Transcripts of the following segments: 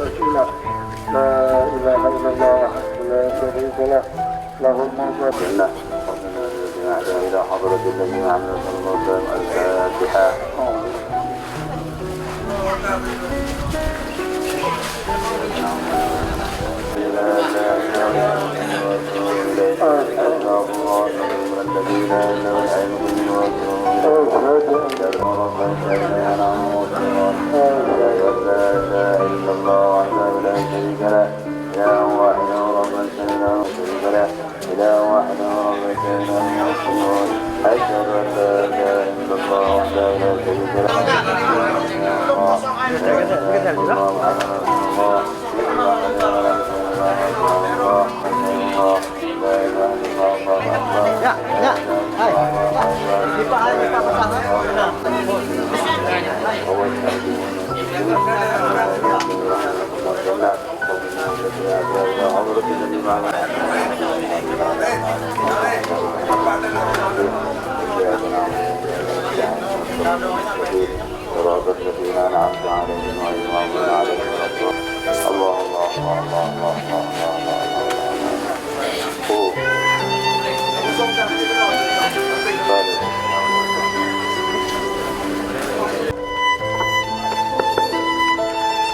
وسيلة لا إله إلا الله وحده لا شريك له له الملك والحمد إلى حضرة الذين عملوا صلى الله عليه وسلم الفاتحة.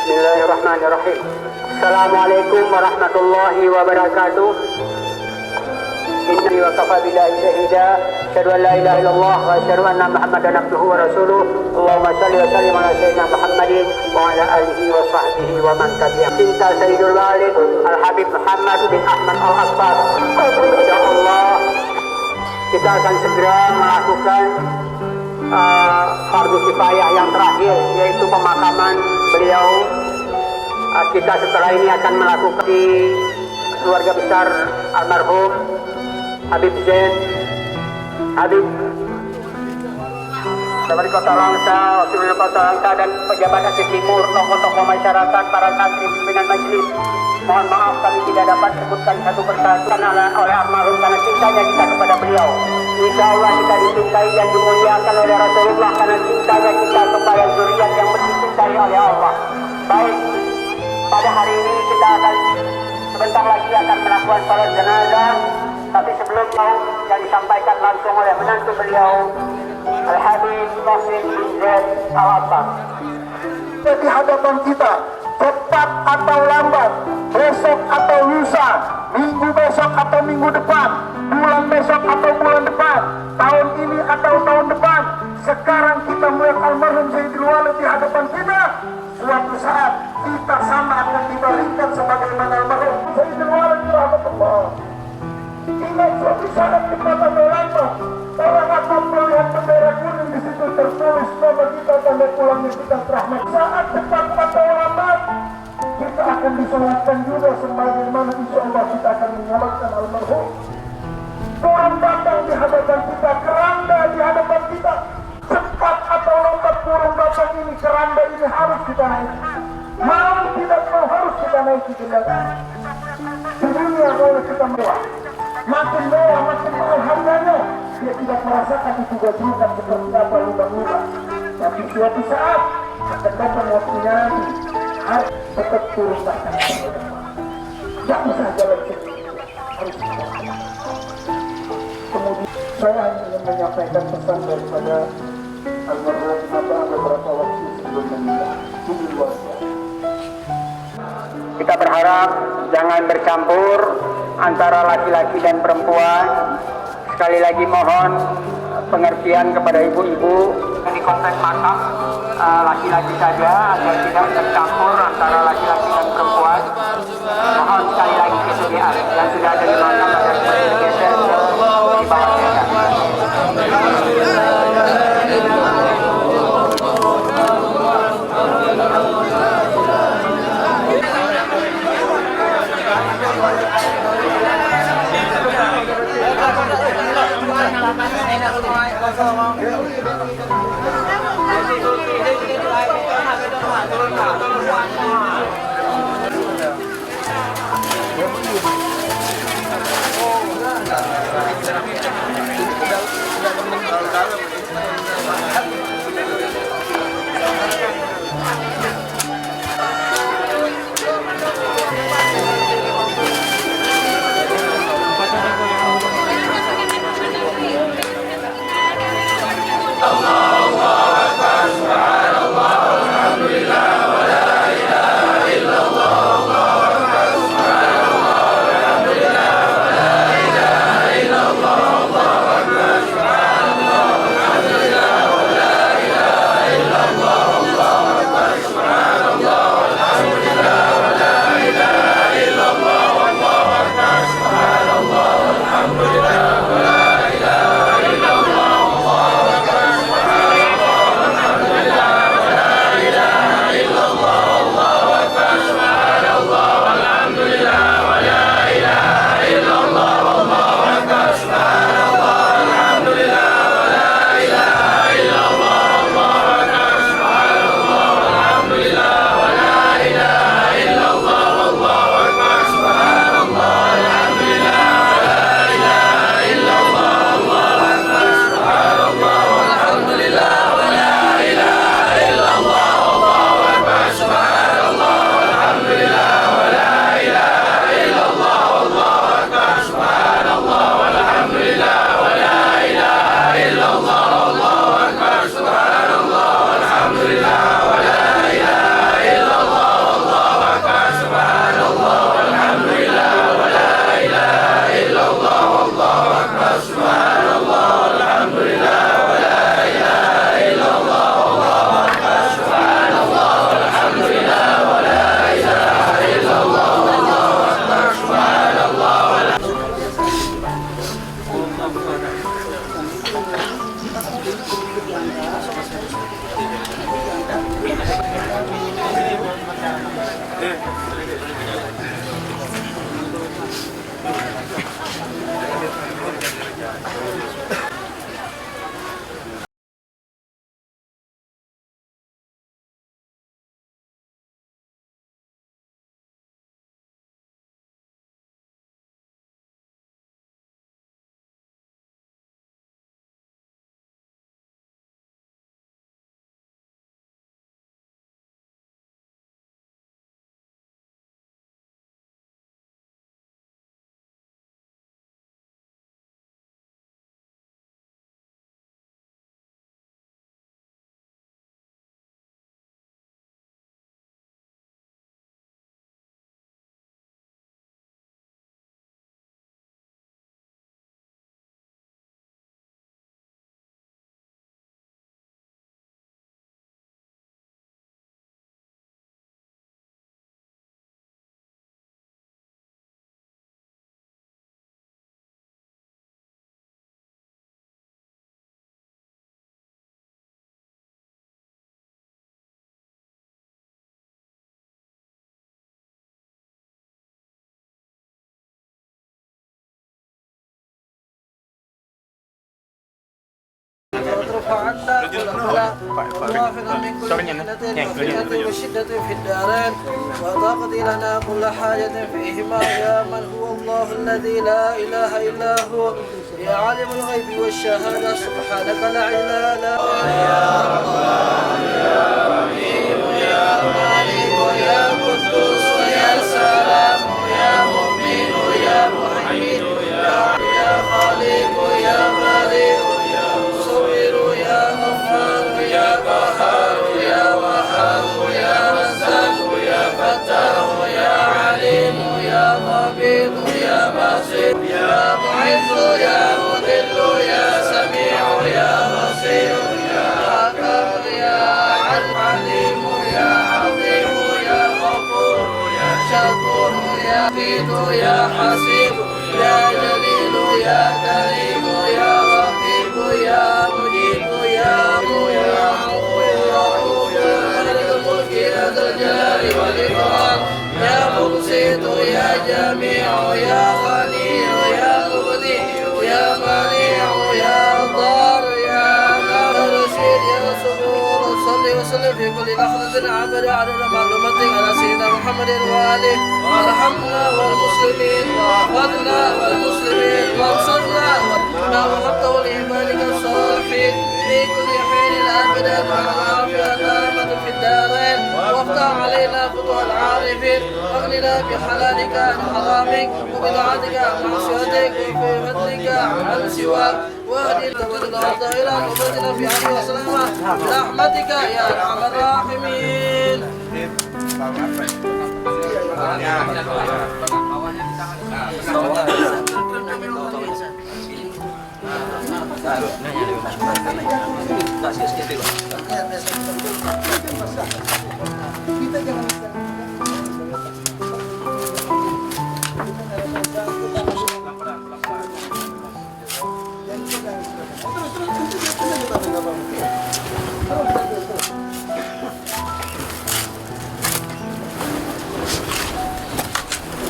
Bismillahirrahmanirrahim. Assalamualaikum warahmatullahi wabarakatuh. Inni wa kafa billahi shahida, asyhadu an la ilaha illallah wa asyhadu anna Muhammadan abduhu wa rasuluh. Allahumma shalli wa sallim ala sayyidina Muhammadin wa ala alihi wa sahbihi wa man tabi'ahum. Cinta Sayyidul Walid Al Habib Muhammad bin Ahmad Al Abbas. Insyaallah kita akan segera melakukan fardu kifayah yang terakhir, yaitu pemakaman beliau. Kita setelah ini akan melakukan di keluarga besar almarhum Habib Zain Habib dari Kota Langsa, wakil Kota Langsa, dan pejabat Aceh Timur, tokoh-tokoh masyarakat, para santri, pimpinan majelis. Mohon maaf kami tidak dapat sebutkan satu persatu oleh almarhum karena cintanya kita kepada beliau. Insya Allah kita dicintai dan dimuliakan oleh Rasulullah karena cintanya kita kepada zuriat yang dicintai oleh Allah. Baik, pada hari ini kita akan sebentar lagi akan melakukan salat jenazah, tapi sebelumnya yang disampaikan langsung oleh menantu beliau Al-Habib Mohsin bin Zain Al Abbas. Di hadapan kita, cepat atau lambat, besok atau lusa, minggu besok atau minggu depan, bulan besok atau bulan depan, tahun ini atau tahun depan, sekarang kita melihat almarhum Sayyidul Walid di hadapan kita. Suatu saat kita sama akan diberikan sebagaimana almarhum Sayyidul Walid rahmatullah. Ingat suatu saat kita tanda lama, orang akan melihat bendera kuning, di situ tertulis nama kita, tanda pulangnya kita rahmat. Saat cepat atau lambat, kita akan disolatkan juga sebagaimana insya Allah kita akan menyolatkan almarhum. Kurang datang di hadapan kita, keranda di hadapan kita. Cepat atau lambat kurang datang ini, keranda ini harus kita naiki. Mau tidak mau harus kita naiki kendaraan. Di dunia boleh kita mewah, makin mewah makin mahal harganya. Dia tidak merasakan itu gajikan seperti apa lubang-lubang. Tapi suatu saat akan datang waktunya nanti, harus tetap turun datang. Tidak bisa jalan sendiri, harus kita. Kemudian saya hanya ingin menyampaikan pesan daripada almarhum Abah beberapa waktu sebelum meninggal. Ini luar biasa. Kita berharap jangan bercampur antara laki-laki dan perempuan. Sekali lagi mohon pengertian kepada ibu-ibu di konteks makam laki-laki saja agar tidak tercampur antara laki-laki dan perempuan. Mohon sekali lagi kesediaan yang sudah ada di makam agar bergeser di bawah tenda. Hãy subscribe cho kênh Ghiền Mì Gõ để không bỏ lỡ những video hấp dẫn. وترفع عنا كل بلاء وعافنا من كل محنة وفتنة وشدة في الدارين وتقضي لنا كل حاجة فيهما يا من هو الله الذي لا إله إلا هو يا عالم الغيب والشهادة سبحانك لا إله إلا أنت يا الله يا رحيم يا مالك يا قدوس يا سلام يا مؤمن يا محيي يا خالق يا بارئ يا غفار يا قهار يا وهاب يا رزاق يا فتاح يا عليم يا خبير يا بصير يا معز يا مذل يا سميع يا بصير يا حكم يا عليم يا عظيم يا غفور يا شكور يا عزيز يا حسيب يا جليل يا كريم يا رقيب يا مجيب يا عفو يا عفو يا رؤوف يا مالك الملك يا ذا الجلال والإكرام يا مقسط يا جميع يا غني يا مغني يا منيع يا ضار يا رشيد يا صبور صل وسلم في كل لحظة عبر عدد معلوماتك على سيدنا محمد وآله وارحمنا والمسلمين واحفظنا والمسلمين وانصرنا وارحمنا وحبه لعبادك الصالحين في كل حين أبدا والعافية دائمة في الدارين وافتح علينا فتوح العارفين واغننا بحلالك عن حرامك وبطاعتك عن معصيتك وبفضلك عن سواك واهدنا والارض الى قبلتنا في عافيه وسلامه برحمتك يا ارحم الراحمين.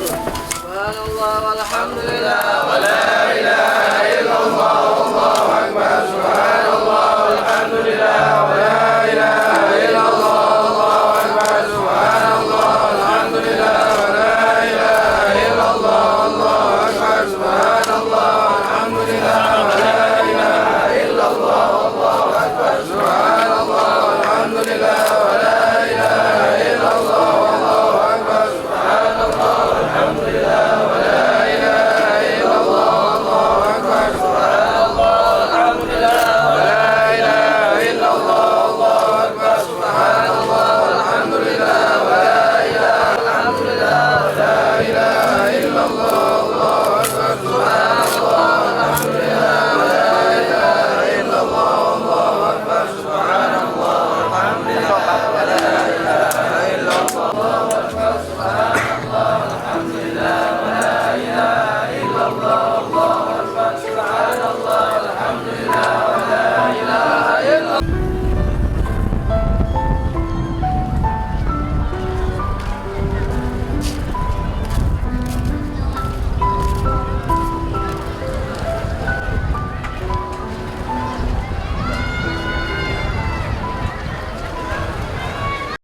Subhanallah walhamdulillah